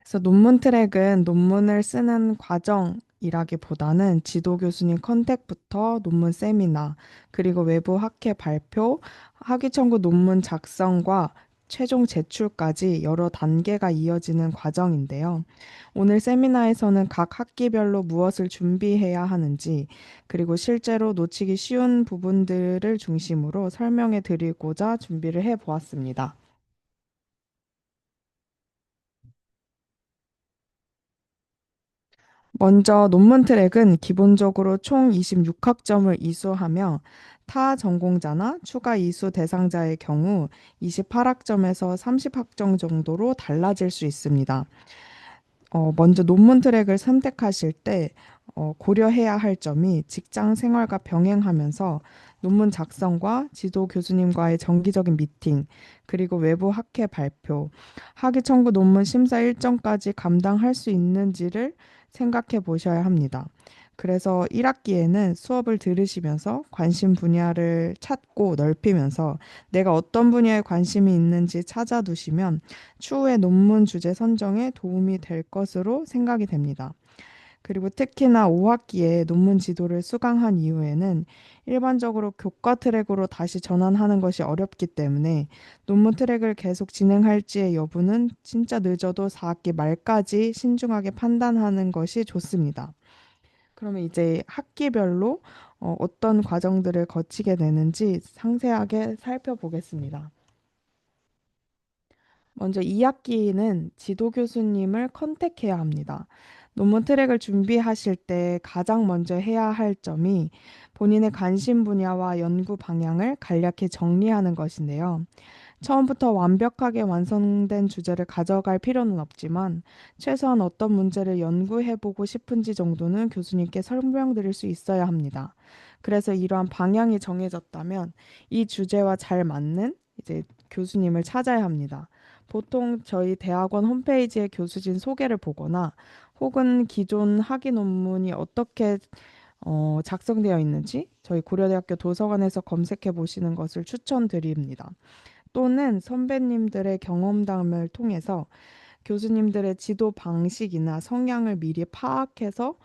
그래서 논문 트랙은 논문을 쓰는 과정이라기보다는 지도 교수님 컨택부터 논문 세미나, 그리고 외부 학회 발표, 학위 청구 논문 작성과 최종 제출까지 여러 단계가 이어지는 과정인데요. 오늘 세미나에서는 각 학기별로 무엇을 준비해야 하는지, 그리고 실제로 놓치기 쉬운 부분들을 중심으로 설명해 드리고자 준비를 해 보았습니다. 먼저 논문 트랙은 기본적으로 총 26학점을 이수하며 타 전공자나 추가 이수 대상자의 경우 28학점에서 30학점 정도로 달라질 수 있습니다. 먼저 논문 트랙을 선택하실 때 고려해야 할 점이 직장 생활과 병행하면서 논문 작성과 지도 교수님과의 정기적인 미팅, 그리고 외부 학회 발표, 학위 청구 논문 심사 일정까지 감당할 수 있는지를 생각해 보셔야 합니다. 그래서 1학기에는 수업을 들으시면서 관심 분야를 찾고 넓히면서 내가 어떤 분야에 관심이 있는지 찾아두시면 추후에 논문 주제 선정에 도움이 될 것으로 생각이 됩니다. 그리고 특히나 5학기에 논문 지도를 수강한 이후에는 일반적으로 교과 트랙으로 다시 전환하는 것이 어렵기 때문에 논문 트랙을 계속 진행할지의 여부는 진짜 늦어도 4학기 말까지 신중하게 판단하는 것이 좋습니다. 그러면 이제 학기별로 어떤 과정들을 거치게 되는지 상세하게 살펴보겠습니다. 먼저 2학기는 지도 교수님을 컨택해야 합니다. 논문 트랙을 준비하실 때 가장 먼저 해야 할 점이 본인의 관심 분야와 연구 방향을 간략히 정리하는 것인데요. 처음부터 완벽하게 완성된 주제를 가져갈 필요는 없지만 최소한 어떤 문제를 연구해보고 싶은지 정도는 교수님께 설명드릴 수 있어야 합니다. 그래서 이러한 방향이 정해졌다면 이 주제와 잘 맞는 이제 교수님을 찾아야 합니다. 보통 저희 대학원 홈페이지에 교수진 소개를 보거나 혹은 기존 학위 논문이 어떻게 작성되어 있는지 저희 고려대학교 도서관에서 검색해 보시는 것을 추천드립니다. 또는 선배님들의 경험담을 통해서 교수님들의 지도 방식이나 성향을 미리 파악해서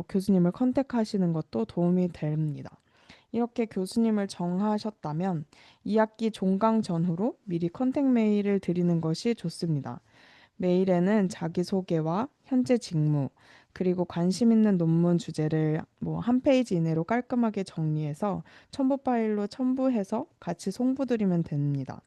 교수님을 컨택하시는 것도 도움이 됩니다. 이렇게 교수님을 정하셨다면 2학기 종강 전후로 미리 컨택 메일을 드리는 것이 좋습니다. 메일에는 자기소개와 현재 직무, 그리고 관심 있는 논문 주제를 뭐 한 페이지 이내로 깔끔하게 정리해서 첨부 파일로 첨부해서 같이 송부드리면 됩니다.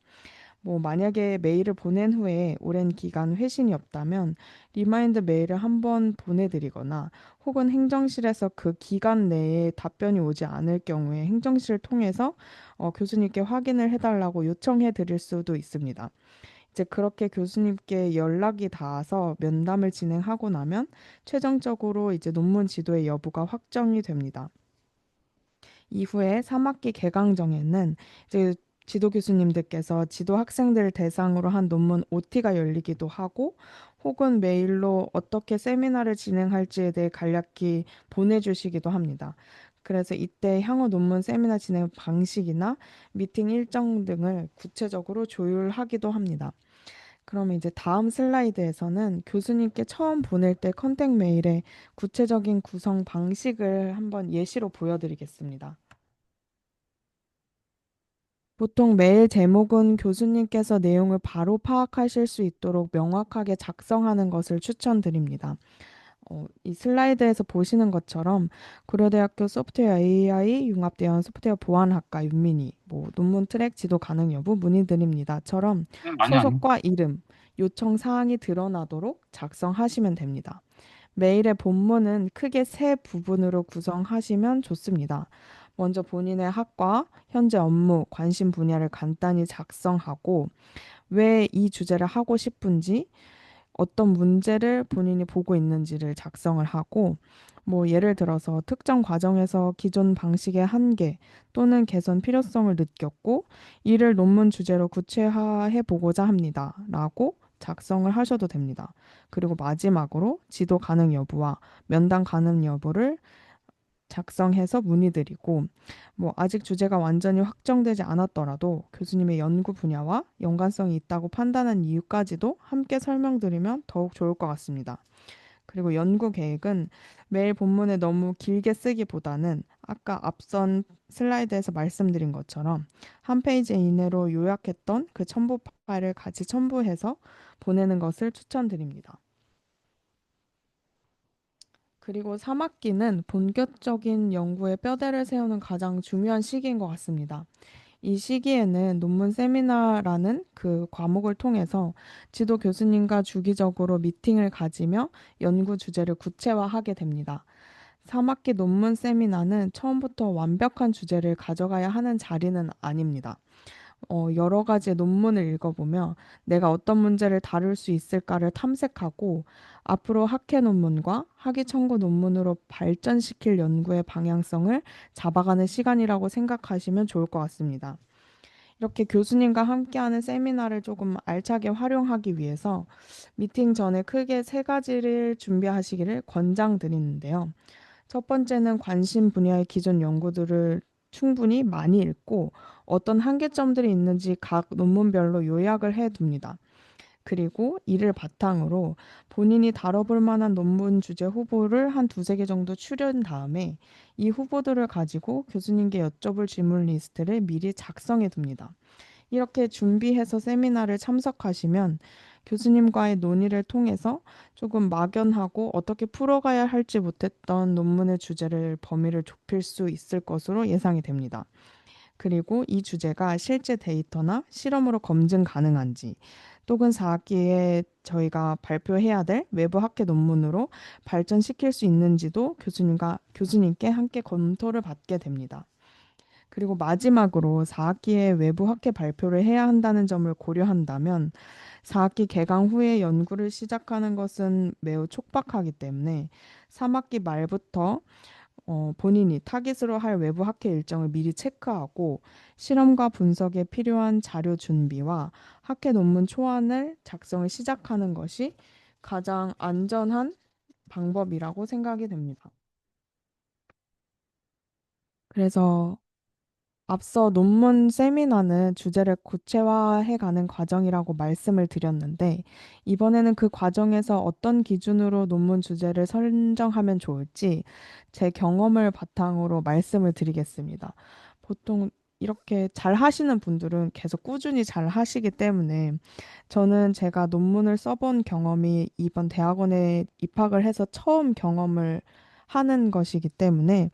뭐 만약에 메일을 보낸 후에 오랜 기간 회신이 없다면 리마인드 메일을 한번 보내드리거나 혹은 행정실에서 그 기간 내에 답변이 오지 않을 경우에 행정실을 통해서 교수님께 확인을 해달라고 요청해 드릴 수도 있습니다. 이제 그렇게 교수님께 연락이 닿아서 면담을 진행하고 나면 최종적으로 이제 논문 지도의 여부가 확정이 됩니다. 이후에 3학기 개강정에는 이제 지도 교수님들께서 지도 학생들을 대상으로 한 논문 OT가 열리기도 하고 혹은 메일로 어떻게 세미나를 진행할지에 대해 간략히 보내주시기도 합니다. 그래서 이때 향후 논문 세미나 진행 방식이나 미팅 일정 등을 구체적으로 조율하기도 합니다. 그러면 이제 다음 슬라이드에서는 교수님께 처음 보낼 때 컨택 메일의 구체적인 구성 방식을 한번 예시로 보여드리겠습니다. 보통 메일 제목은 교수님께서 내용을 바로 파악하실 수 있도록 명확하게 작성하는 것을 추천드립니다. 이 슬라이드에서 보시는 것처럼 고려대학교 소프트웨어 AI 융합대원 소프트웨어 보안학과 윤민희, 뭐 논문 트랙 지도 가능 여부 문의드립니다처럼 아니, 아니. 소속과 이름, 요청 사항이 드러나도록 작성하시면 됩니다. 메일의 본문은 크게 세 부분으로 구성하시면 좋습니다. 먼저 본인의 학과, 현재 업무, 관심 분야를 간단히 작성하고 왜 이 주제를 하고 싶은지, 어떤 문제를 본인이 보고 있는지를 작성을 하고 뭐 예를 들어서 특정 과정에서 기존 방식의 한계 또는 개선 필요성을 느꼈고 이를 논문 주제로 구체화해 보고자 합니다. 라고 작성을 하셔도 됩니다. 그리고 마지막으로 지도 가능 여부와 면담 가능 여부를 작성해서 문의드리고, 아직 주제가 완전히 확정되지 않았더라도 교수님의 연구 분야와 연관성이 있다고 판단한 이유까지도 함께 설명드리면 더욱 좋을 것 같습니다. 그리고 연구 계획은 매일 본문에 너무 길게 쓰기보다는 아까 앞선 슬라이드에서 말씀드린 것처럼 한 페이지 이내로 요약했던 그 첨부 파일을 같이 첨부해서 보내는 것을 추천드립니다. 그리고 3학기는 본격적인 연구에 뼈대를 세우는 가장 중요한 시기인 것 같습니다. 이 시기에는 논문 세미나라는 그 과목을 통해서 지도 교수님과 주기적으로 미팅을 가지며 연구 주제를 구체화하게 됩니다. 3학기 논문 세미나는 처음부터 완벽한 주제를 가져가야 하는 자리는 아닙니다. 여러 가지 논문을 읽어보며 내가 어떤 문제를 다룰 수 있을까를 탐색하고 앞으로 학회 논문과 학위 청구 논문으로 발전시킬 연구의 방향성을 잡아가는 시간이라고 생각하시면 좋을 것 같습니다. 이렇게 교수님과 함께하는 세미나를 조금 알차게 활용하기 위해서 미팅 전에 크게 세 가지를 준비하시기를 권장드리는데요. 첫 번째는 관심 분야의 기존 연구들을 충분히 많이 읽고 어떤 한계점들이 있는지 각 논문별로 요약을 해 둡니다. 그리고 이를 바탕으로 본인이 다뤄볼 만한 논문 주제 후보를 한 두세 개 정도 추려한 다음에 이 후보들을 가지고 교수님께 여쭤볼 질문 리스트를 미리 작성해 둡니다. 이렇게 준비해서 세미나를 참석하시면 교수님과의 논의를 통해서 조금 막연하고 어떻게 풀어가야 할지 못했던 논문의 주제를 범위를 좁힐 수 있을 것으로 예상이 됩니다. 그리고 이 주제가 실제 데이터나 실험으로 검증 가능한지, 또는 4학기에 저희가 발표해야 될 외부 학회 논문으로 발전시킬 수 있는지도 교수님께 함께 검토를 받게 됩니다. 그리고 마지막으로 4학기에 외부 학회 발표를 해야 한다는 점을 고려한다면 4학기 개강 후에 연구를 시작하는 것은 매우 촉박하기 때문에 3학기 말부터 본인이 타깃으로 할 외부 학회 일정을 미리 체크하고 실험과 분석에 필요한 자료 준비와 학회 논문 초안을 작성을 시작하는 것이 가장 안전한 방법이라고 생각이 됩니다. 그래서 앞서 논문 세미나는 주제를 구체화해가는 과정이라고 말씀을 드렸는데, 이번에는 그 과정에서 어떤 기준으로 논문 주제를 선정하면 좋을지 제 경험을 바탕으로 말씀을 드리겠습니다. 보통 이렇게 잘 하시는 분들은 계속 꾸준히 잘 하시기 때문에 저는 제가 논문을 써본 경험이 이번 대학원에 입학을 해서 처음 경험을 하는 것이기 때문에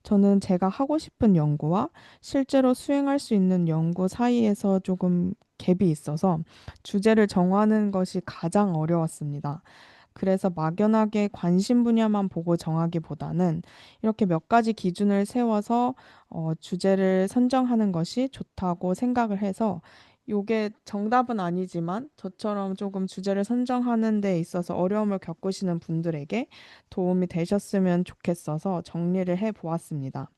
저는 제가 하고 싶은 연구와 실제로 수행할 수 있는 연구 사이에서 조금 갭이 있어서 주제를 정하는 것이 가장 어려웠습니다. 그래서 막연하게 관심 분야만 보고 정하기보다는 이렇게 몇 가지 기준을 세워서 주제를 선정하는 것이 좋다고 생각을 해서 요게 정답은 아니지만 저처럼 조금 주제를 선정하는 데 있어서 어려움을 겪으시는 분들에게 도움이 되셨으면 좋겠어서 정리를 해 보았습니다.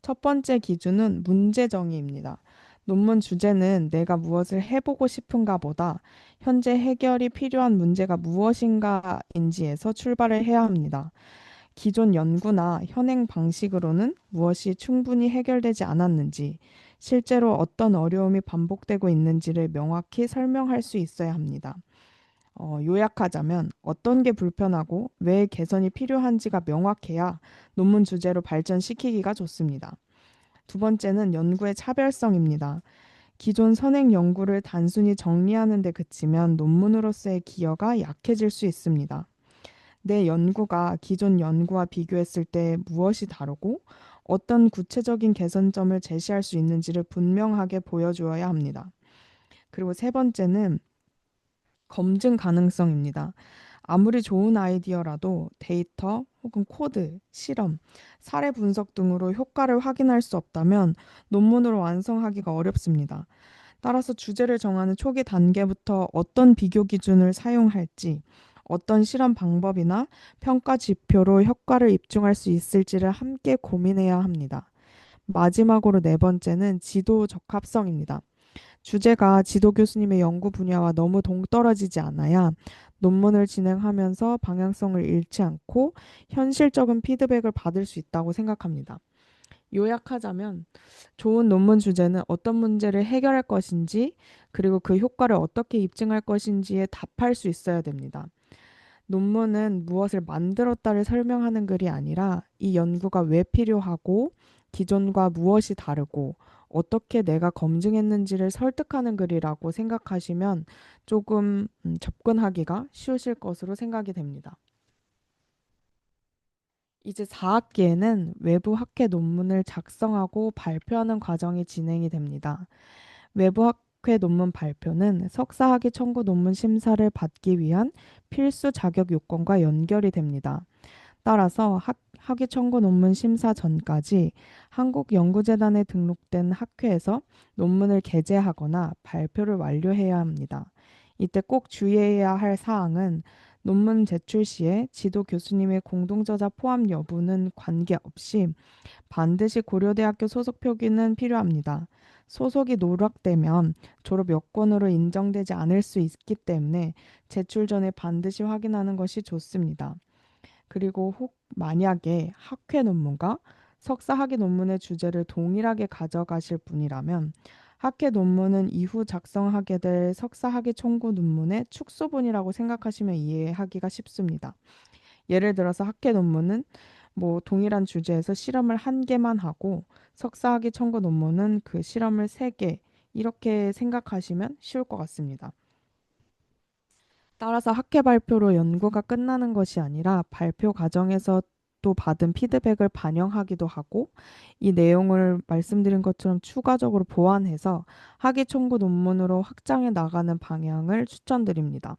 첫 번째 기준은 문제 정의입니다. 논문 주제는 내가 무엇을 해보고 싶은가 보다 현재 해결이 필요한 문제가 무엇인가인지에서 출발을 해야 합니다. 기존 연구나 현행 방식으로는 무엇이 충분히 해결되지 않았는지, 실제로 어떤 어려움이 반복되고 있는지를 명확히 설명할 수 있어야 합니다. 요약하자면 어떤 게 불편하고 왜 개선이 필요한지가 명확해야 논문 주제로 발전시키기가 좋습니다. 두 번째는 연구의 차별성입니다. 기존 선행 연구를 단순히 정리하는 데 그치면 논문으로서의 기여가 약해질 수 있습니다. 내 연구가 기존 연구와 비교했을 때 무엇이 다르고 어떤 구체적인 개선점을 제시할 수 있는지를 분명하게 보여주어야 합니다. 그리고 세 번째는 검증 가능성입니다. 아무리 좋은 아이디어라도 데이터 혹은 코드, 실험, 사례 분석 등으로 효과를 확인할 수 없다면 논문으로 완성하기가 어렵습니다. 따라서 주제를 정하는 초기 단계부터 어떤 비교 기준을 사용할지, 어떤 실험 방법이나 평가 지표로 효과를 입증할 수 있을지를 함께 고민해야 합니다. 마지막으로 네 번째는 지도 적합성입니다. 주제가 지도 교수님의 연구 분야와 너무 동떨어지지 않아야 논문을 진행하면서 방향성을 잃지 않고 현실적인 피드백을 받을 수 있다고 생각합니다. 요약하자면 좋은 논문 주제는 어떤 문제를 해결할 것인지 그리고 그 효과를 어떻게 입증할 것인지에 답할 수 있어야 됩니다. 논문은 무엇을 만들었다를 설명하는 글이 아니라 이 연구가 왜 필요하고 기존과 무엇이 다르고 어떻게 내가 검증했는지를 설득하는 글이라고 생각하시면 조금 접근하기가 쉬우실 것으로 생각이 됩니다. 이제 4학기에는 외부 학회 논문을 작성하고 발표하는 과정이 진행이 됩니다. 외부 학회 논문 발표는 석사학위 청구 논문 심사를 받기 위한 필수 자격 요건과 연결이 됩니다. 따라서 학위 청구 논문 심사 전까지 한국연구재단에 등록된 학회에서 논문을 게재하거나 발표를 완료해야 합니다. 이때 꼭 주의해야 할 사항은 논문 제출 시에 지도 교수님의 공동저자 포함 여부는 관계없이 반드시 고려대학교 소속 표기는 필요합니다. 소속이 누락되면 졸업 여건으로 인정되지 않을 수 있기 때문에 제출 전에 반드시 확인하는 것이 좋습니다. 그리고 혹 만약에 학회 논문과 석사 학위 논문의 주제를 동일하게 가져가실 분이라면 학회 논문은 이후 작성하게 될 석사 학위 청구 논문의 축소본이라고 생각하시면 이해하기가 쉽습니다. 예를 들어서 학회 논문은 동일한 주제에서 실험을 한 개만 하고 석사 학위 청구 논문은 그 실험을 세 개 이렇게 생각하시면 쉬울 것 같습니다. 따라서 학회 발표로 연구가 끝나는 것이 아니라 발표 과정에서 또 받은 피드백을 반영하기도 하고 이 내용을 말씀드린 것처럼 추가적으로 보완해서 학위 청구 논문으로 확장해 나가는 방향을 추천드립니다.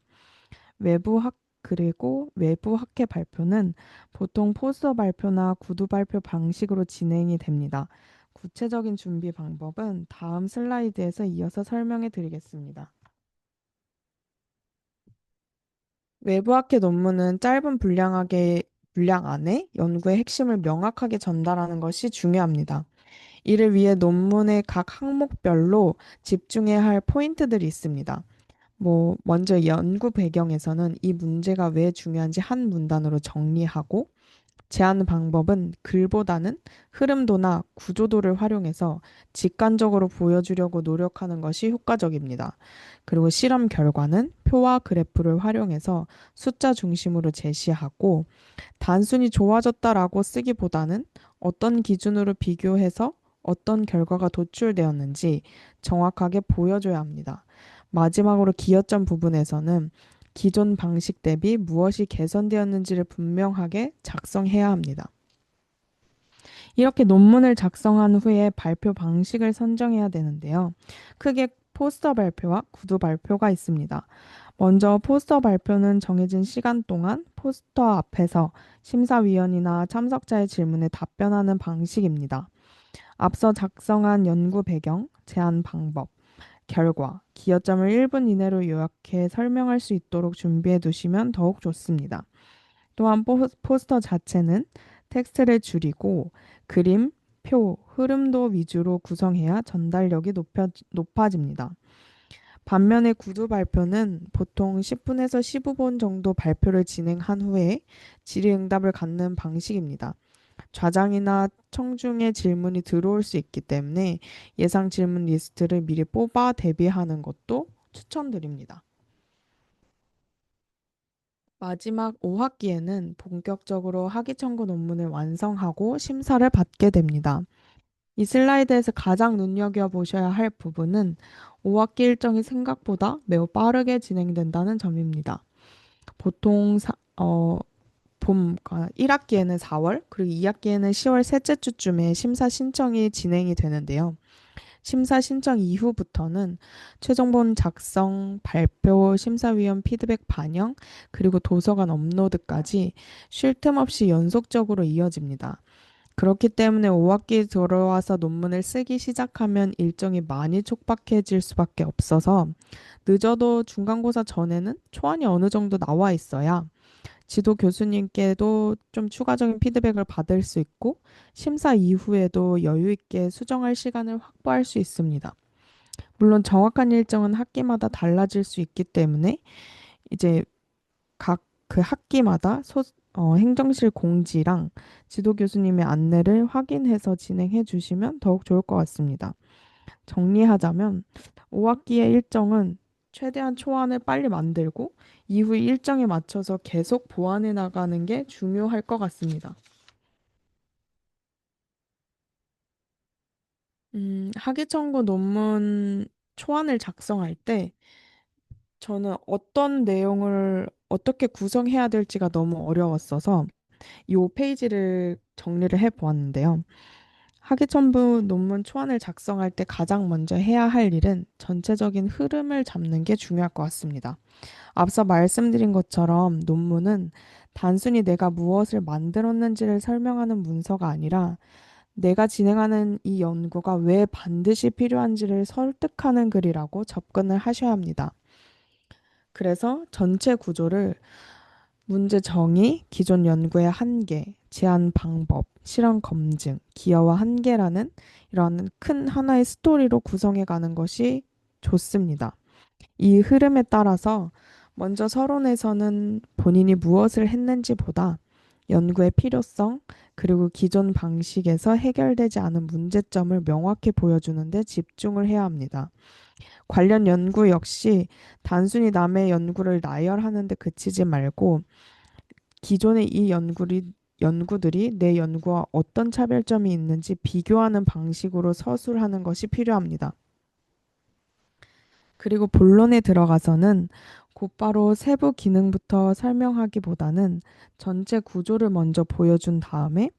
외부 학 그리고 외부 학회 발표는 보통 포스터 발표나 구두 발표 방식으로 진행이 됩니다. 구체적인 준비 방법은 다음 슬라이드에서 이어서 설명해 드리겠습니다. 외부 학회 논문은 짧은 분량 안에 연구의 핵심을 명확하게 전달하는 것이 중요합니다. 이를 위해 논문의 각 항목별로 집중해야 할 포인트들이 있습니다. 먼저 연구 배경에서는 이 문제가 왜 중요한지 한 문단으로 정리하고 제안 방법은 글보다는 흐름도나 구조도를 활용해서 직관적으로 보여주려고 노력하는 것이 효과적입니다. 그리고 실험 결과는 표와 그래프를 활용해서 숫자 중심으로 제시하고 단순히 좋아졌다라고 쓰기보다는 어떤 기준으로 비교해서 어떤 결과가 도출되었는지 정확하게 보여줘야 합니다. 마지막으로 기여점 부분에서는 기존 방식 대비 무엇이 개선되었는지를 분명하게 작성해야 합니다. 이렇게 논문을 작성한 후에 발표 방식을 선정해야 되는데요. 크게 포스터 발표와 구두 발표가 있습니다. 먼저 포스터 발표는 정해진 시간 동안 포스터 앞에서 심사위원이나 참석자의 질문에 답변하는 방식입니다. 앞서 작성한 연구 배경, 제안 방법, 결과, 기여점을 1분 이내로 요약해 설명할 수 있도록 준비해 두시면 더욱 좋습니다. 또한 포스터 자체는 텍스트를 줄이고 그림, 표, 흐름도 위주로 구성해야 전달력이 높아집니다. 반면에 구두 발표는 보통 10분에서 15분 정도 발표를 진행한 후에 질의응답을 갖는 방식입니다. 좌장이나 청중의 질문이 들어올 수 있기 때문에 예상 질문 리스트를 미리 뽑아 대비하는 것도 추천드립니다. 마지막 5학기에는 본격적으로 학위 청구 논문을 완성하고 심사를 받게 됩니다. 이 슬라이드에서 가장 눈여겨보셔야 할 부분은 5학기 일정이 생각보다 매우 빠르게 진행된다는 점입니다. 보통 1학기에는 4월, 그리고 2학기에는 10월 셋째 주쯤에 심사 신청이 진행이 되는데요. 심사 신청 이후부터는 최종본 작성, 발표, 심사위원 피드백 반영, 그리고 도서관 업로드까지 쉴 틈 없이 연속적으로 이어집니다. 그렇기 때문에 5학기 들어와서 논문을 쓰기 시작하면 일정이 많이 촉박해질 수밖에 없어서 늦어도 중간고사 전에는 초안이 어느 정도 나와 있어야 지도 교수님께도 좀 추가적인 피드백을 받을 수 있고 심사 이후에도 여유 있게 수정할 시간을 확보할 수 있습니다. 물론 정확한 일정은 학기마다 달라질 수 있기 때문에 이제 각 그 학기마다 행정실 공지랑 지도 교수님의 안내를 확인해서 진행해 주시면 더욱 좋을 것 같습니다. 정리하자면 5학기의 일정은 최대한 초안을 빨리 만들고 이후 일정에 맞춰서 계속 보완해 나가는 게 중요할 것 같습니다. 학위 청구 논문 초안을 작성할 때 저는 어떤 내용을 어떻게 구성해야 될지가 너무 어려웠어서 이 페이지를 정리를 해 보았는데요. 학위청부 논문 초안을 작성할 때 가장 먼저 해야 할 일은 전체적인 흐름을 잡는 게 중요할 것 같습니다. 앞서 말씀드린 것처럼 논문은 단순히 내가 무엇을 만들었는지를 설명하는 문서가 아니라 내가 진행하는 이 연구가 왜 반드시 필요한지를 설득하는 글이라고 접근을 하셔야 합니다. 그래서 전체 구조를 문제 정의, 기존 연구의 한계, 제안 방법, 실험 검증, 기여와 한계라는 이런 큰 하나의 스토리로 구성해 가는 것이 좋습니다. 이 흐름에 따라서 먼저 서론에서는 본인이 무엇을 했는지보다 연구의 필요성, 그리고 기존 방식에서 해결되지 않은 문제점을 명확히 보여주는 데 집중을 해야 합니다. 관련 연구 역시 단순히 남의 연구를 나열하는 데 그치지 말고 기존의 연구들이 내 연구와 어떤 차별점이 있는지 비교하는 방식으로 서술하는 것이 필요합니다. 그리고 본론에 들어가서는 곧바로 세부 기능부터 설명하기보다는 전체 구조를 먼저 보여준 다음에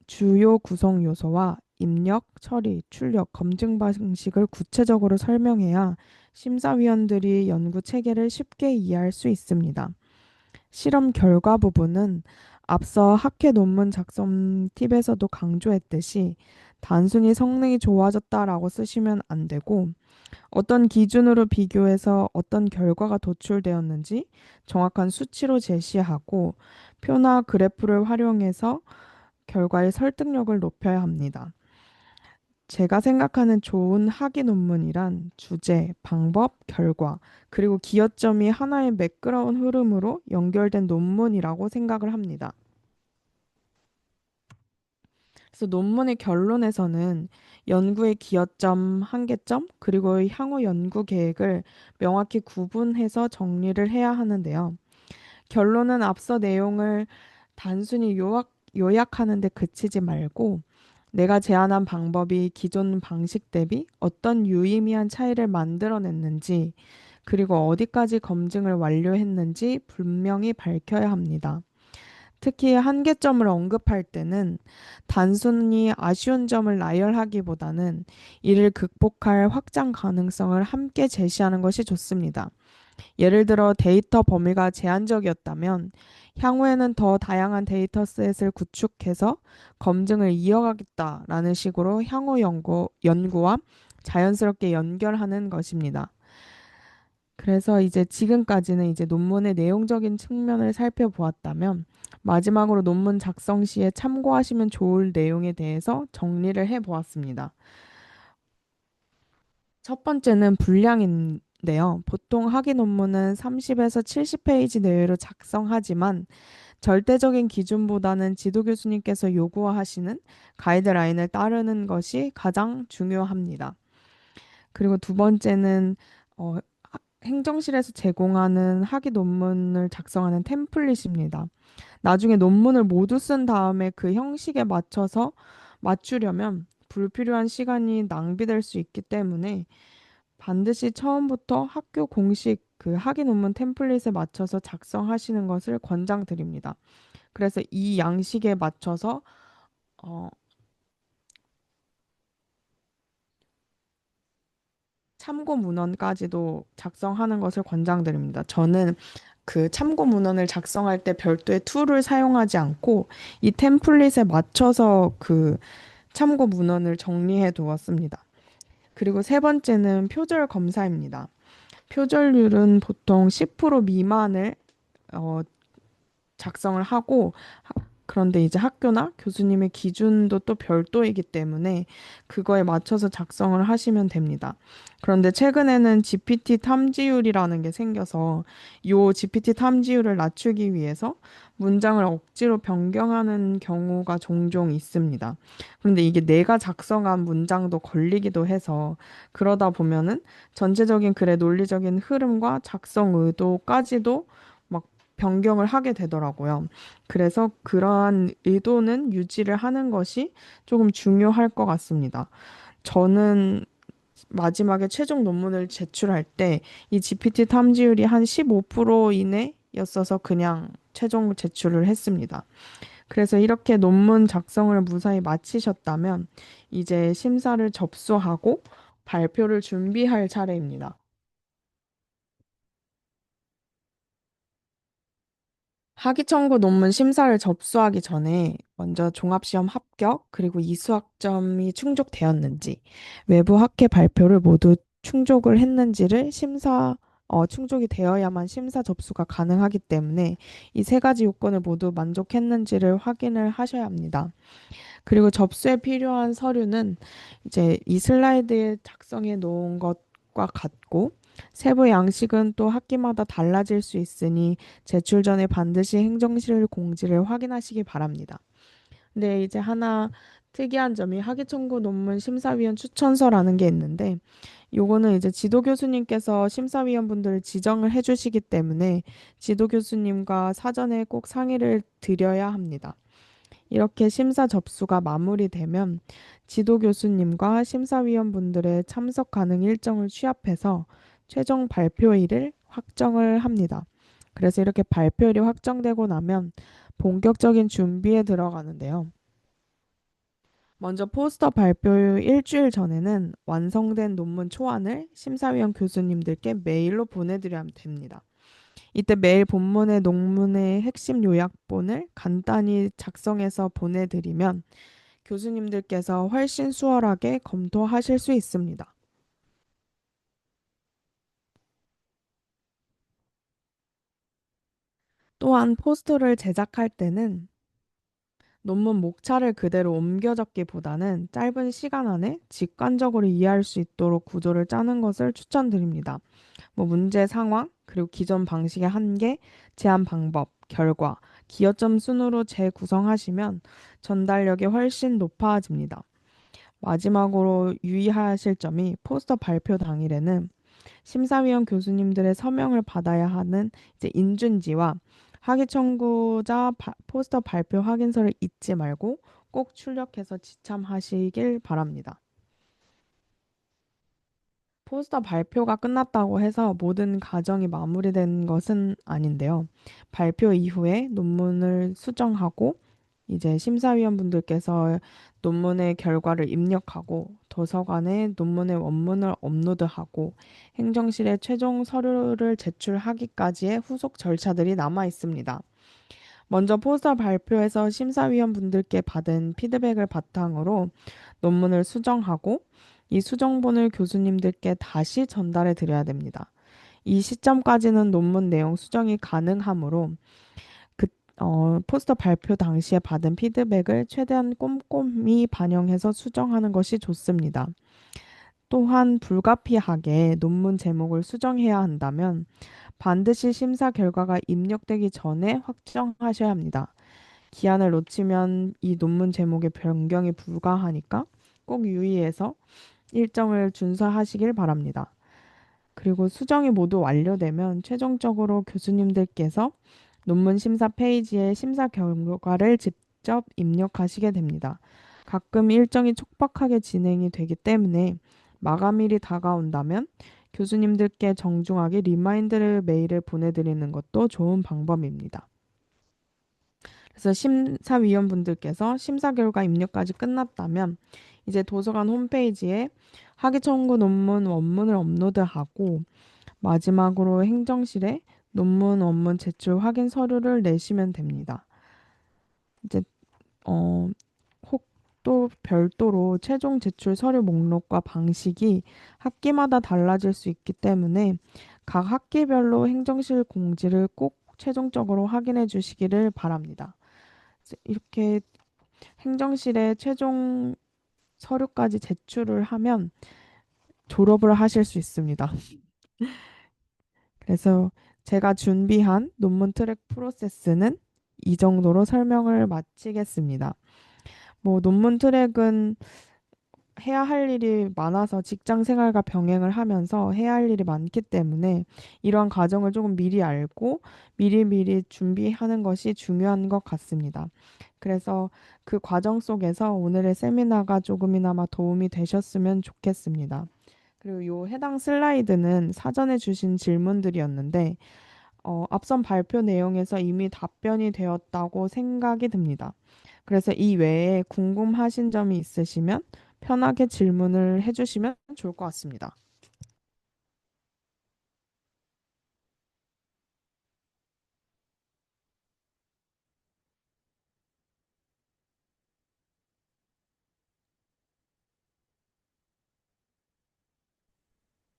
주요 구성 요소와 입력, 처리, 출력, 검증 방식을 구체적으로 설명해야 심사위원들이 연구 체계를 쉽게 이해할 수 있습니다. 실험 결과 부분은 앞서 학회 논문 작성 팁에서도 강조했듯이 단순히 성능이 좋아졌다라고 쓰시면 안 되고 어떤 기준으로 비교해서 어떤 결과가 도출되었는지 정확한 수치로 제시하고 표나 그래프를 활용해서 결과의 설득력을 높여야 합니다. 제가 생각하는 좋은 학위 논문이란 주제, 방법, 결과, 그리고 기여점이 하나의 매끄러운 흐름으로 연결된 논문이라고 생각을 합니다. 그래서 논문의 결론에서는 연구의 기여점, 한계점, 그리고 향후 연구 계획을 명확히 구분해서 정리를 해야 하는데요. 결론은 앞서 내용을 단순히 요약하는 데 그치지 말고 내가 제안한 방법이 기존 방식 대비 어떤 유의미한 차이를 만들어냈는지 그리고 어디까지 검증을 완료했는지 분명히 밝혀야 합니다. 특히 한계점을 언급할 때는 단순히 아쉬운 점을 나열하기보다는 이를 극복할 확장 가능성을 함께 제시하는 것이 좋습니다. 예를 들어 데이터 범위가 제한적이었다면 향후에는 더 다양한 데이터셋을 구축해서 검증을 이어가겠다라는 식으로 향후 연구와 자연스럽게 연결하는 것입니다. 그래서 이제 지금까지는 이제 논문의 내용적인 측면을 살펴보았다면 마지막으로 논문 작성 시에 참고하시면 좋을 내용에 대해서 정리를 해 보았습니다. 첫 번째는 분량인데요. 보통 학위 논문은 30에서 70페이지 내외로 작성하지만 절대적인 기준보다는 지도 교수님께서 요구하시는 가이드라인을 따르는 것이 가장 중요합니다. 그리고 두 번째는 어, 행정실에서 제공하는 학위 논문을 작성하는 템플릿입니다. 나중에 논문을 모두 쓴 다음에 그 형식에 맞춰서 맞추려면 불필요한 시간이 낭비될 수 있기 때문에 반드시 처음부터 학교 공식 그 학위 논문 템플릿에 맞춰서 작성하시는 것을 권장드립니다. 그래서 이 양식에 맞춰서 어, 참고 문헌까지도 작성하는 것을 권장드립니다. 저는 그 참고 문헌을 작성할 때 별도의 툴을 사용하지 않고 이 템플릿에 맞춰서 그 참고 문헌을 정리해 두었습니다. 그리고 세 번째는 표절 검사입니다. 표절률은 보통 10% 미만을 어, 작성을 하고 그런데 이제 학교나 교수님의 기준도 또 별도이기 때문에 그거에 맞춰서 작성을 하시면 됩니다. 그런데 최근에는 GPT 탐지율이라는 게 생겨서 요 GPT 탐지율을 낮추기 위해서 문장을 억지로 변경하는 경우가 종종 있습니다. 그런데 이게 내가 작성한 문장도 걸리기도 해서 그러다 보면은 전체적인 글의 논리적인 흐름과 작성 의도까지도 막 변경을 하게 되더라고요. 그래서 그러한 의도는 유지를 하는 것이 조금 중요할 것 같습니다. 저는 마지막에 최종 논문을 제출할 때 이 GPT 탐지율이 한 15% 이내였어서 그냥 최종 제출을 했습니다. 그래서 이렇게 논문 작성을 무사히 마치셨다면 이제 심사를 접수하고 발표를 준비할 차례입니다. 학위청구 논문 심사를 접수하기 전에 먼저 종합시험 합격, 그리고 이수학점이 충족되었는지, 외부 학회 발표를 모두 충족을 했는지를 충족이 되어야만 심사 접수가 가능하기 때문에 이 세 가지 요건을 모두 만족했는지를 확인을 하셔야 합니다. 그리고 접수에 필요한 서류는 이제 이 슬라이드에 작성해 놓은 것과 같고, 세부 양식은 또 학기마다 달라질 수 있으니 제출 전에 반드시 행정실 공지를 확인하시기 바랍니다. 근데 이제 하나 특이한 점이 학위청구 논문 심사위원 추천서라는 게 있는데, 요거는 이제 지도 교수님께서 심사위원분들을 지정을 해주시기 때문에 지도 교수님과 사전에 꼭 상의를 드려야 합니다. 이렇게 심사 접수가 마무리되면 지도 교수님과 심사위원분들의 참석 가능 일정을 취합해서 최종 발표일을 확정을 합니다. 그래서 이렇게 발표일이 확정되고 나면 본격적인 준비에 들어가는데요. 먼저 포스터 발표 일주일 전에는 완성된 논문 초안을 심사위원 교수님들께 메일로 보내드려야 됩니다. 이때 매일 본문의 논문의 핵심 요약본을 간단히 작성해서 보내드리면 교수님들께서 훨씬 수월하게 검토하실 수 있습니다. 또한 포스터를 제작할 때는 논문 목차를 그대로 옮겨 적기보다는 짧은 시간 안에 직관적으로 이해할 수 있도록 구조를 짜는 것을 추천드립니다. 뭐 문제 상황, 그리고 기존 방식의 한계, 제한 방법, 결과, 기여점 순으로 재구성하시면 전달력이 훨씬 높아집니다. 마지막으로 유의하실 점이 포스터 발표 당일에는 심사위원 교수님들의 서명을 받아야 하는 이제 인준지와 학위 청구자 포스터 발표 확인서를 잊지 말고 꼭 출력해서 지참하시길 바랍니다. 포스터 발표가 끝났다고 해서 모든 과정이 마무리된 것은 아닌데요. 발표 이후에 논문을 수정하고 이제 심사위원분들께서 논문의 결과를 입력하고 도서관에 논문의 원문을 업로드하고 행정실에 최종 서류를 제출하기까지의 후속 절차들이 남아 있습니다. 먼저 포스터 발표에서 심사위원분들께 받은 피드백을 바탕으로 논문을 수정하고 이 수정본을 교수님들께 다시 전달해 드려야 됩니다. 이 시점까지는 논문 내용 수정이 가능하므로 그, 포스터 발표 당시에 받은 피드백을 최대한 꼼꼼히 반영해서 수정하는 것이 좋습니다. 또한 불가피하게 논문 제목을 수정해야 한다면 반드시 심사 결과가 입력되기 전에 확정하셔야 합니다. 기한을 놓치면 이 논문 제목의 변경이 불가하니까 꼭 유의해서 일정을 준수하시길 바랍니다. 그리고 수정이 모두 완료되면 최종적으로 교수님들께서 논문 심사 페이지에 심사 결과를 직접 입력하시게 됩니다. 가끔 일정이 촉박하게 진행이 되기 때문에 마감일이 다가온다면 교수님들께 정중하게 리마인드를 메일을 보내드리는 것도 좋은 방법입니다. 그래서 심사위원분들께서 심사 결과 입력까지 끝났다면 이제 도서관 홈페이지에 학위 청구 논문 원문을 업로드하고 마지막으로 행정실에 논문 원문 제출 확인 서류를 내시면 됩니다. 이제 어, 혹 또 별도로 최종 제출 서류 목록과 방식이 학기마다 달라질 수 있기 때문에 각 학기별로 행정실 공지를 꼭 최종적으로 확인해 주시기를 바랍니다. 이렇게 행정실에 최종 서류까지 제출을 하면 졸업을 하실 수 있습니다. 그래서 제가 준비한 논문 트랙 프로세스는 이 정도로 설명을 마치겠습니다. 뭐 논문 트랙은 해야 할 일이 많아서 직장 생활과 병행을 하면서 해야 할 일이 많기 때문에 이러한 과정을 조금 미리 알고 미리미리 준비하는 것이 중요한 것 같습니다. 그래서 그 과정 속에서 오늘의 세미나가 조금이나마 도움이 되셨으면 좋겠습니다. 그리고 요 해당 슬라이드는 사전에 주신 질문들이었는데 앞선 발표 내용에서 이미 답변이 되었다고 생각이 듭니다. 그래서 이 외에 궁금하신 점이 있으시면 편하게 질문을 해주시면 좋을 것 같습니다.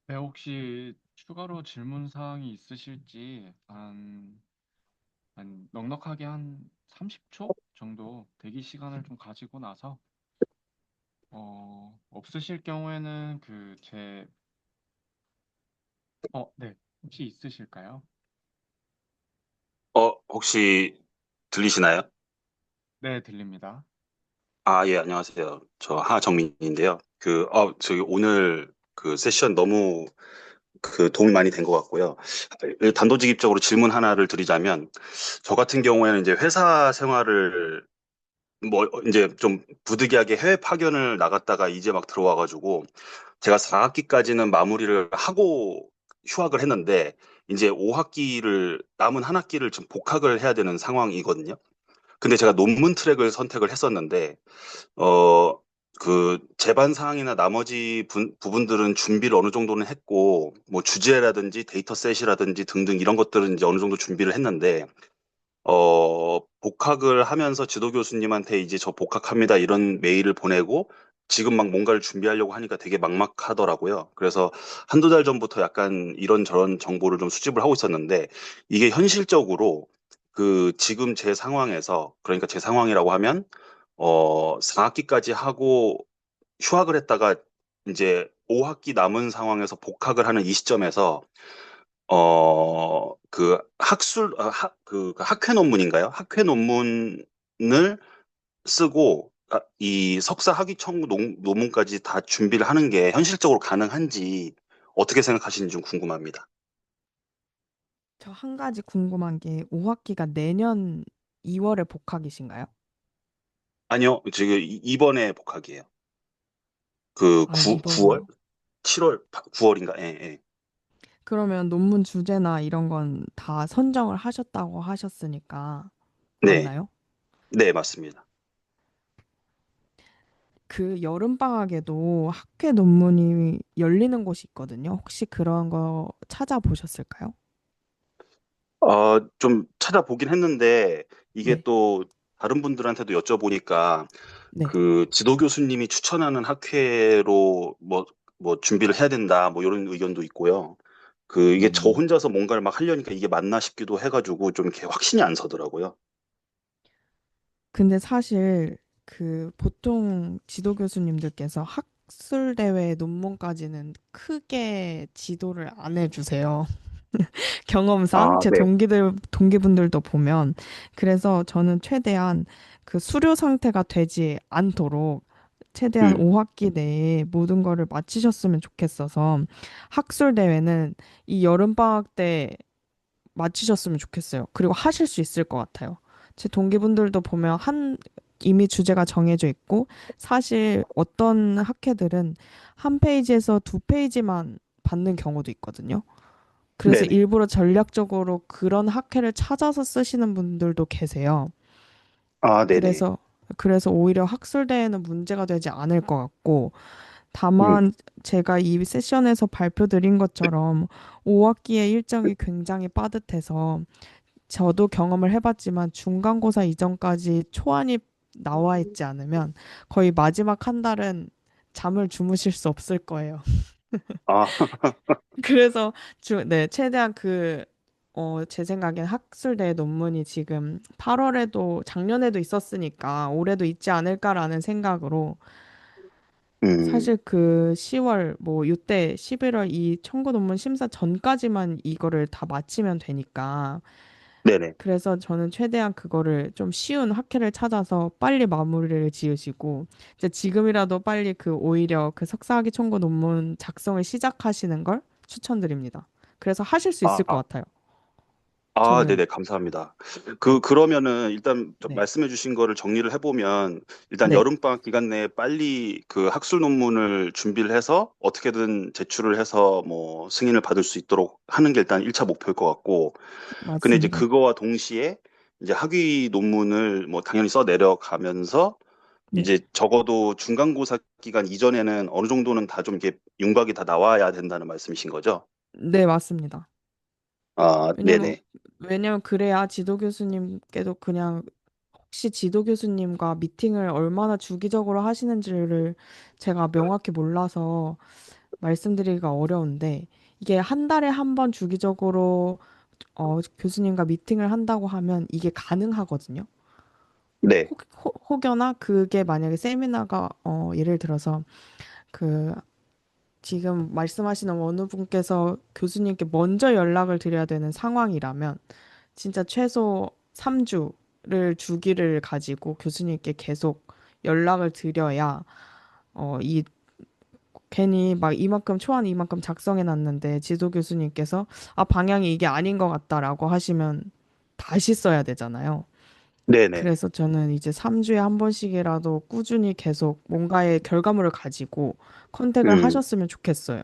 네, 혹시 추가로 질문 사항이 있으실지 한 넉넉하게 한 30초 정도 대기 시간을 좀 가지고 나서 없으실 경우에는 네, 혹시 있으실까요? 혹시 들리시나요? 네, 들립니다. 아, 예, 안녕하세요. 저 하정민인데요. 저기 오늘 그 세션 너무 도움이 많이 된 것 같고요. 단도직입적으로 질문 하나를 드리자면, 저 같은 경우에는 이제 회사 생활을 이제 좀 부득이하게 해외 파견을 나갔다가 이제 막 들어와가지고, 제가 4학기까지는 마무리를 하고 휴학을 했는데, 이제 5학기를, 남은 한 학기를 좀 복학을 해야 되는 상황이거든요. 근데 제가 논문 트랙을 선택을 했었는데, 어, 제반 사항이나 나머지 부분들은 준비를 어느 정도는 했고, 뭐 주제라든지 데이터셋이라든지 등등 이런 것들은 이제 어느 정도 준비를 했는데, 복학을 하면서 지도 교수님한테 이제 저 복학합니다 이런 메일을 보내고 지금 막 뭔가를 준비하려고 하니까 되게 막막하더라고요. 그래서 한두 달 전부터 약간 이런저런 정보를 좀 수집을 하고 있었는데 이게 현실적으로 지금 제 상황에서 그러니까 제 상황이라고 하면 4학기까지 하고 휴학을 했다가 이제 5학기 남은 상황에서 복학을 하는 이 시점에서 학회 논문인가요? 학회 논문을 쓰고 이 석사 학위 청구 논문까지 다 준비를 하는 게 현실적으로 가능한지 어떻게 생각하시는지 좀 궁금합니다. 저 한 가지 궁금한 게 5학기가 내년 2월에 복학이신가요? 아니요, 지금 이번에 복학이에요. 아, 9월? 이번에요. 7월, 9월인가? 예, 예. 그러면 논문 주제나 이런 건 다 선정을 하셨다고 하셨으니까 네, 맞나요? 네, 맞습니다. 그 여름방학에도 학회 논문이 열리는 곳이 있거든요. 혹시 그런 거 찾아보셨을까요? 좀 찾아보긴 했는데 이게 네, 또 다른 분들한테도 여쭤보니까 네. 지도 교수님이 추천하는 학회로 뭐 준비를 해야 된다, 뭐 이런 의견도 있고요. 이게 저 음. 혼자서 뭔가를 막 하려니까 이게 맞나 싶기도 해가지고 좀 이렇게 확신이 안 서더라고요. 근데 사실 그 보통 지도 교수님들께서 학술 대회 논문까지는 크게 지도를 안 해주세요. 경험상 아, 제 네. 동기분들도 보면 그래서 저는 최대한 그 수료 상태가 되지 않도록 최대한 음, 5학기 내에 모든 거를 마치셨으면 좋겠어서 학술 대회는 이 여름 방학 때 마치셨으면 좋겠어요. 그리고 하실 수 있을 것 같아요. 제 동기분들도 보면 이미 주제가 정해져 있고 사실 어떤 학회들은 한 페이지에서 두 페이지만 받는 경우도 있거든요. 그래서 네네. 일부러 전략적으로 그런 학회를 찾아서 쓰시는 분들도 계세요. 아, 네네. 그래서 오히려 학술대에는 문제가 되지 않을 것 같고 음, 다만 제가 이 세션에서 발표드린 것처럼 5학기의 일정이 굉장히 빠듯해서 저도 경험을 해봤지만 중간고사 이전까지 초안이 나와 있지 않으면 거의 마지막 한 달은 잠을 주무실 수 없을 거예요. 아, 그래서 최대한 제 생각엔 학술대 논문이 지금 8월에도 작년에도 있었으니까 올해도 있지 않을까라는 생각으로 음, 사실 그 10월 뭐 이때 11월 이 청구 논문 심사 전까지만 이거를 다 마치면 되니까 네네. 그래서 저는 최대한 그거를 좀 쉬운 학회를 찾아서 빨리 마무리를 지으시고 이제 지금이라도 빨리 그 오히려 그 석사학위 청구 논문 작성을 시작하시는 걸 추천드립니다. 그래서 하실 수 아, 있을 것 같아요. 네네, 저는 감사합니다. 네, 그러면은 일단 좀 네, 말씀해 주신 거를 정리를 해보면 일단 네, 여름방학 기간 내에 빨리 그 학술 논문을 준비를 해서 어떻게든 제출을 해서 뭐 승인을 받을 수 있도록 하는 게 일단 1차 목표일 것 같고, 근데 이제 맞습니다. 그거와 동시에 이제 학위 논문을 뭐 당연히 써 내려가면서 네, 이제 적어도 중간고사 기간 이전에는 어느 정도는 다 좀 이게 윤곽이 다 나와야 된다는 말씀이신 거죠? 네, 맞습니다. 왜냐면 네네. 왜냐면 그래야 지도 교수님께도 그냥 혹시 지도 교수님과 미팅을 얼마나 주기적으로 하시는지를 제가 명확히 몰라서 말씀드리기가 어려운데 이게 한 달에 한 번 주기적으로 교수님과 미팅을 한다고 하면 이게 가능하거든요. 네. 혹여나 그게 만약에 세미나가 예를 들어서 그 지금 말씀하시는 어느 분께서 교수님께 먼저 연락을 드려야 되는 상황이라면 진짜 최소 3주를 주기를 가지고 교수님께 계속 연락을 드려야 이 괜히 막 이만큼 초안 이만큼 작성해 놨는데 지도 교수님께서 아 방향이 이게 아닌 것 같다라고 하시면 다시 써야 되잖아요. 네네. 그래서 저는 이제 3주에 한 번씩이라도 꾸준히 계속 뭔가의 결과물을 가지고 컨택을 음. 하셨으면 좋겠어요.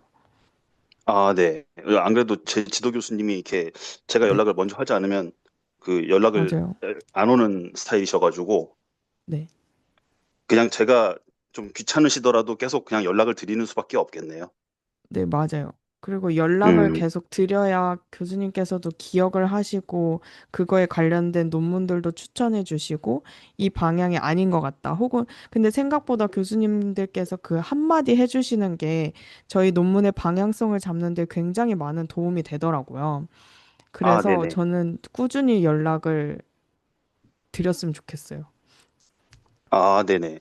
네. 안 그래도 제 지도 교수님이 이렇게 제가 네, 연락을 먼저 하지 않으면 그 연락을 맞아요. 안 오는 스타일이셔가지고 네. 그냥 제가 좀 귀찮으시더라도 계속 그냥 연락을 드리는 수밖에 없겠네요. 네, 맞아요. 그리고 연락을 음. 계속 드려야 교수님께서도 기억을 하시고 그거에 관련된 논문들도 추천해 주시고 이 방향이 아닌 것 같다. 혹은 근데 생각보다 교수님들께서 그 한마디 해주시는 게 저희 논문의 방향성을 잡는 데 굉장히 많은 도움이 되더라고요. 그래서 네네. 저는 꾸준히 연락을 드렸으면 좋겠어요. 네네.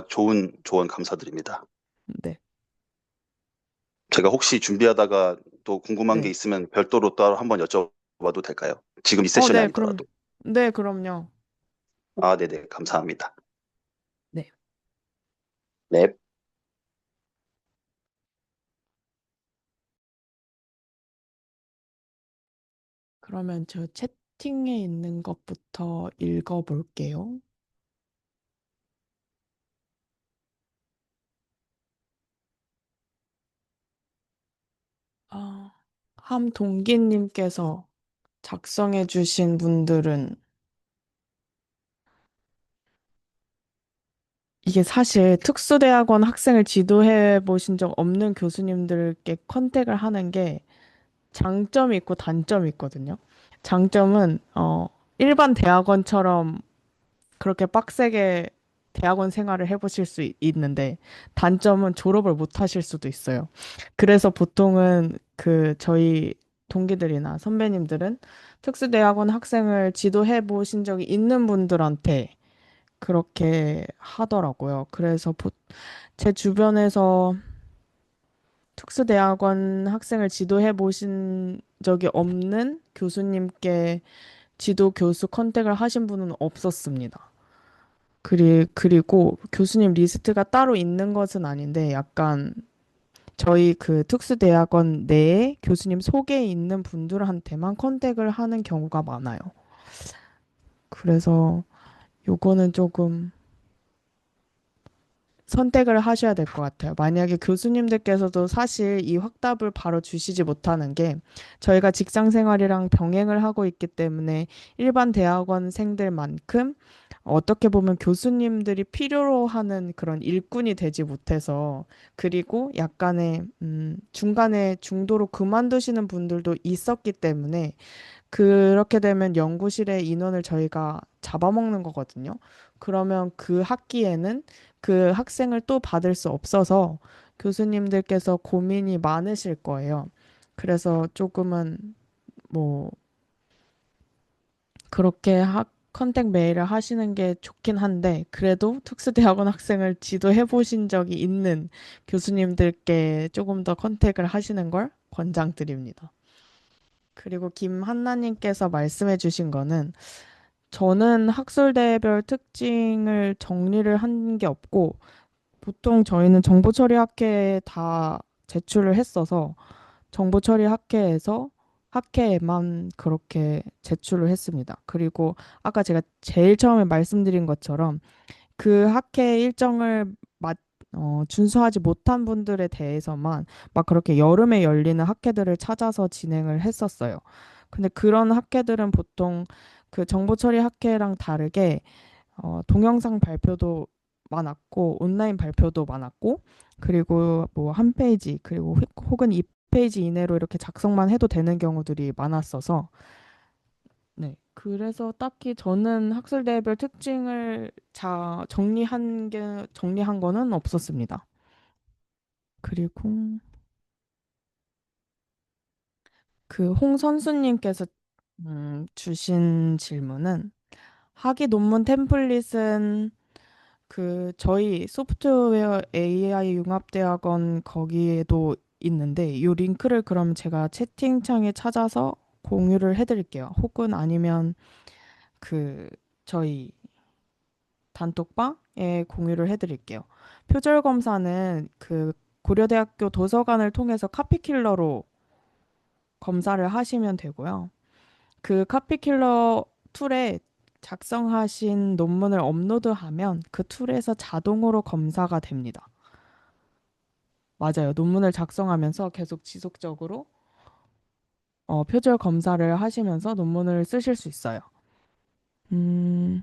좋은 조언 감사드립니다. 네. 제가 혹시 준비하다가 또 궁금한 게 네. 있으면 별도로 따로 한번 여쭤봐도 될까요? 지금 이 세션이 네, 그럼. 아니더라도. 네, 그럼요. 네네. 감사합니다. 네. 네. 그러면 저 채팅에 있는 것부터 읽어볼게요. 아, 함동기님께서 작성해주신 분들은 이게 사실 특수대학원 학생을 지도해 보신 적 없는 교수님들께 컨택을 하는 게 장점이 있고 단점이 있거든요. 장점은 일반 대학원처럼 그렇게 빡세게 대학원 생활을 해보실 수 있는데 단점은 졸업을 못 하실 수도 있어요. 그래서 보통은 그 저희 동기들이나 선배님들은 특수대학원 학생을 지도해 보신 적이 있는 분들한테 그렇게 하더라고요. 그래서 제 주변에서 특수대학원 학생을 지도해 보신 적이 없는 교수님께 지도 교수 컨택을 하신 분은 없었습니다. 그리고 교수님 리스트가 따로 있는 것은 아닌데 약간 저희 그 특수대학원 내에 교수님 속에 있는 분들한테만 컨택을 하는 경우가 많아요. 그래서 요거는 조금 선택을 하셔야 될 것 같아요. 만약에 교수님들께서도 사실 이 확답을 바로 주시지 못하는 게 저희가 직장 생활이랑 병행을 하고 있기 때문에 일반 대학원생들만큼 어떻게 보면 교수님들이 필요로 하는 그런 일꾼이 되지 못해서 그리고 약간의 중간에 중도로 그만두시는 분들도 있었기 때문에 그렇게 되면 연구실의 인원을 저희가 잡아먹는 거거든요. 그러면 그 학기에는 그 학생을 또 받을 수 없어서 교수님들께서 고민이 많으실 거예요. 그래서 조금은 뭐 그렇게 컨택 메일을 하시는 게 좋긴 한데, 그래도 특수대학원 학생을 지도해 보신 적이 있는 교수님들께 조금 더 컨택을 하시는 걸 권장드립니다. 그리고 김한나님께서 말씀해 주신 거는, 저는 학술대별 특징을 정리를 한 게 없고, 보통 저희는 정보처리학회에 다 제출을 했어서, 정보처리학회에서 학회에만 그렇게 제출을 했습니다. 그리고 아까 제가 제일 처음에 말씀드린 것처럼 그 학회 일정을 준수하지 못한 분들에 대해서만 막 그렇게 여름에 열리는 학회들을 찾아서 진행을 했었어요. 근데 그런 학회들은 보통 그 정보처리 학회랑 다르게 동영상 발표도 많았고 온라인 발표도 많았고 그리고 뭐 한 페이지 그리고 혹은 2페이지 이내로 이렇게 작성만 해도 되는 경우들이 많았어서 네. 그래서 딱히 저는 학술대별 특징을 정리한 거는 없었습니다. 그리고 그 홍 선수님께서 주신 질문은 학위 논문 템플릿은 그 저희 소프트웨어 AI 융합대학원 거기에도 있는데 이 링크를 그럼 제가 채팅창에 찾아서 공유를 해드릴게요. 혹은 아니면 그 저희 단톡방에 공유를 해드릴게요. 표절 검사는 그 고려대학교 도서관을 통해서 카피킬러로 검사를 하시면 되고요. 그 카피킬러 툴에 작성하신 논문을 업로드하면 그 툴에서 자동으로 검사가 됩니다. 맞아요. 논문을 작성하면서 계속 지속적으로 표절 검사를 하시면서 논문을 쓰실 수 있어요. 음,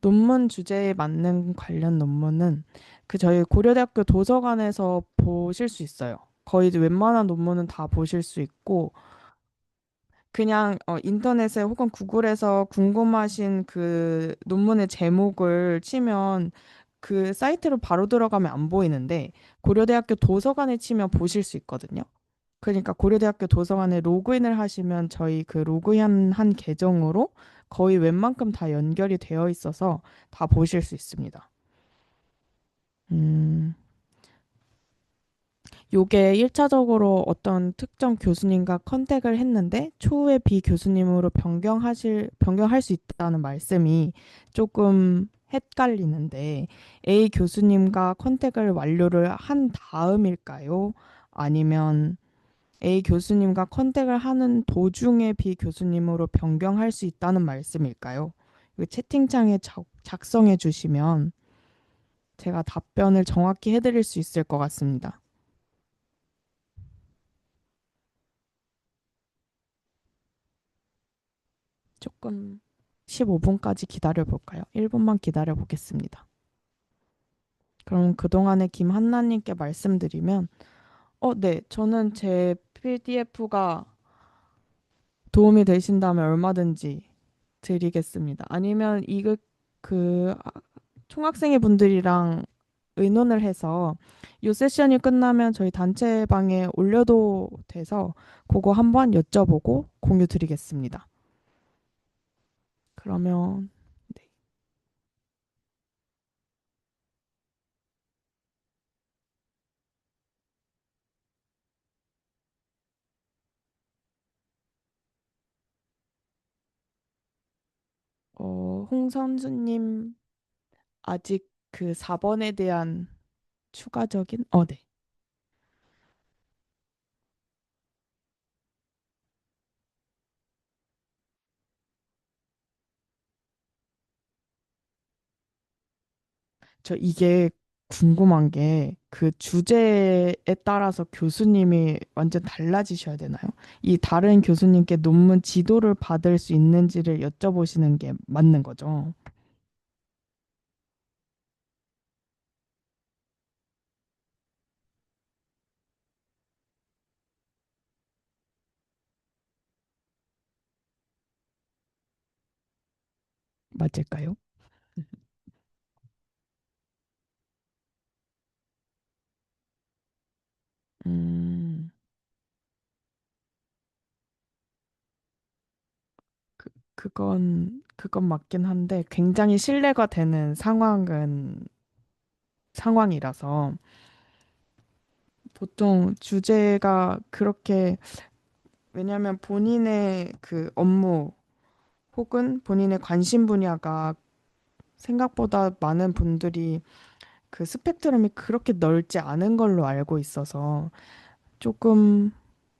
논문 주제에 맞는 관련 논문은 그 저희 고려대학교 도서관에서 보실 수 있어요. 거의 이제 웬만한 논문은 다 보실 수 있고 그냥 인터넷에 혹은 구글에서 궁금하신 그 논문의 제목을 치면 그 사이트로 바로 들어가면 안 보이는데 고려대학교 도서관에 치면 보실 수 있거든요. 그러니까 고려대학교 도서관에 로그인을 하시면 저희 그 로그인 한 계정으로 거의 웬만큼 다 연결이 되어 있어서 다 보실 수 있습니다. 음, 요게 1차적으로 어떤 특정 교수님과 컨택을 했는데 추후에 B 교수님으로 변경할 수 있다는 말씀이 조금 헷갈리는데 A 교수님과 컨택을 완료를 한 다음일까요? 아니면 A 교수님과 컨택을 하는 도중에 B 교수님으로 변경할 수 있다는 말씀일까요? 이거 채팅창에 작성해 주시면 제가 답변을 정확히 해드릴 수 있을 것 같습니다. 조금 15분까지 기다려 볼까요? 1분만 기다려 보겠습니다. 그럼 그동안에 김한나님께 말씀드리면, 네, 저는 제 PDF가 도움이 되신다면 얼마든지 드리겠습니다. 아니면 이거 그 총학생회 분들이랑 의논을 해서 이 세션이 끝나면 저희 단체방에 올려도 돼서 그거 한번 여쭤보고 공유 드리겠습니다. 그러면 네. 홍 선수님 아직 그 4번에 대한 추가적인 네. 저 이게 궁금한 게 그 주제에 따라서 교수님이 완전 달라지셔야 되나요? 이 다른 교수님께 논문 지도를 받을 수 있는지를 여쭤보시는 게 맞는 거죠? 맞을까요? 음, 그, 그건 맞긴 한데 굉장히 신뢰가 되는 상황이라서 보통 주제가 그렇게 왜냐하면 본인의 그 업무 혹은 본인의 관심 분야가 생각보다 많은 분들이 그 스펙트럼이 그렇게 넓지 않은 걸로 알고 있어서 조금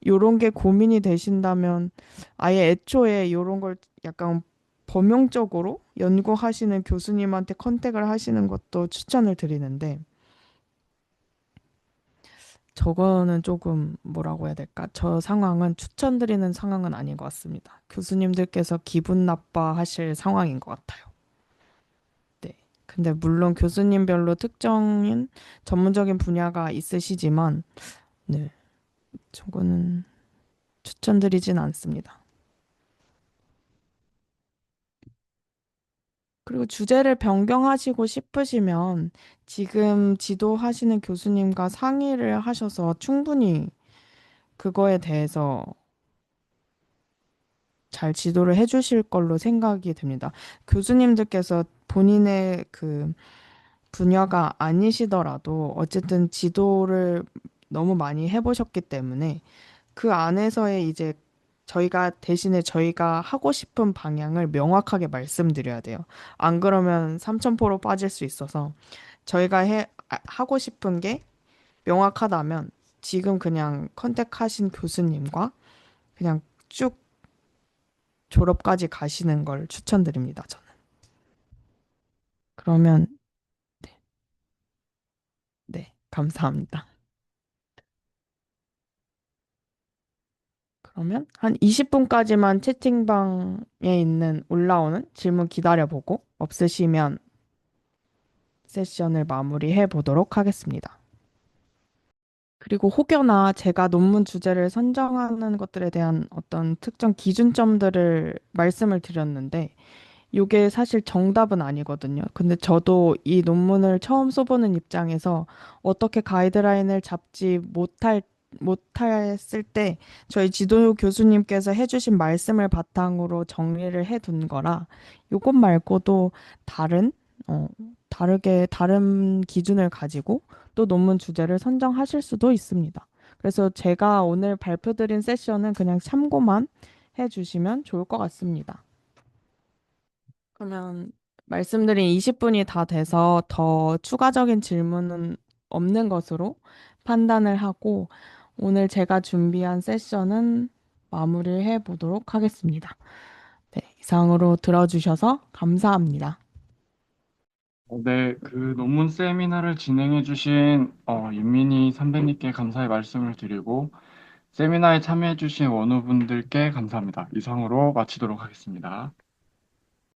요런 게 고민이 되신다면 아예 애초에 요런 걸 약간 범용적으로 연구하시는 교수님한테 컨택을 하시는 것도 추천을 드리는데 저거는 조금 뭐라고 해야 될까? 저 상황은 추천드리는 상황은 아닌 것 같습니다. 교수님들께서 기분 나빠하실 상황인 것 같아요. 네. 근데 물론 교수님별로 특정인 전문적인 분야가 있으시지만, 네. 저거는 추천드리진 않습니다. 그리고 주제를 변경하시고 싶으시면 지금 지도하시는 교수님과 상의를 하셔서 충분히 그거에 대해서 잘 지도를 해주실 걸로 생각이 듭니다. 교수님들께서 본인의 그 분야가 아니시더라도 어쨌든 지도를 너무 많이 해보셨기 때문에 그 안에서의 이제 저희가 대신에 저희가 하고 싶은 방향을 명확하게 말씀드려야 돼요. 안 그러면 삼천포로 빠질 수 있어서 저희가 하고 싶은 게 명확하다면 지금 그냥 컨택하신 교수님과 그냥 쭉 졸업까지 가시는 걸 추천드립니다, 저는. 그러면, 네, 네, 감사합니다. 그러면 한 20분까지만 채팅방에 있는 올라오는 질문 기다려보고 없으시면 세션을 마무리해 보도록 하겠습니다. 그리고 혹여나 제가 논문 주제를 선정하는 것들에 대한 어떤 특정 기준점들을 말씀을 드렸는데 이게 사실 정답은 아니거든요. 근데 저도 이 논문을 처음 써보는 입장에서 어떻게 가이드라인을 잡지 못했을 때 저희 지도 교수님께서 해주신 말씀을 바탕으로 정리를 해둔 거라 이것 말고도 다른, 어, 다른 기준을 가지고 또 논문 주제를 선정하실 수도 있습니다. 그래서 제가 오늘 발표드린 세션은 그냥 참고만 해주시면 좋을 것 같습니다. 그러면 말씀드린 20분이 다 돼서 더 추가적인 질문은 없는 것으로 판단을 하고 오늘 제가 준비한 세션은 마무리를 해 보도록 하겠습니다. 네, 이상으로 들어주셔서 감사합니다. 네, 그 논문 세미나를 진행해주신 윤민희 선배님께 감사의 말씀을 드리고 세미나에 참여해주신 원우분들께 감사합니다. 이상으로 마치도록 하겠습니다.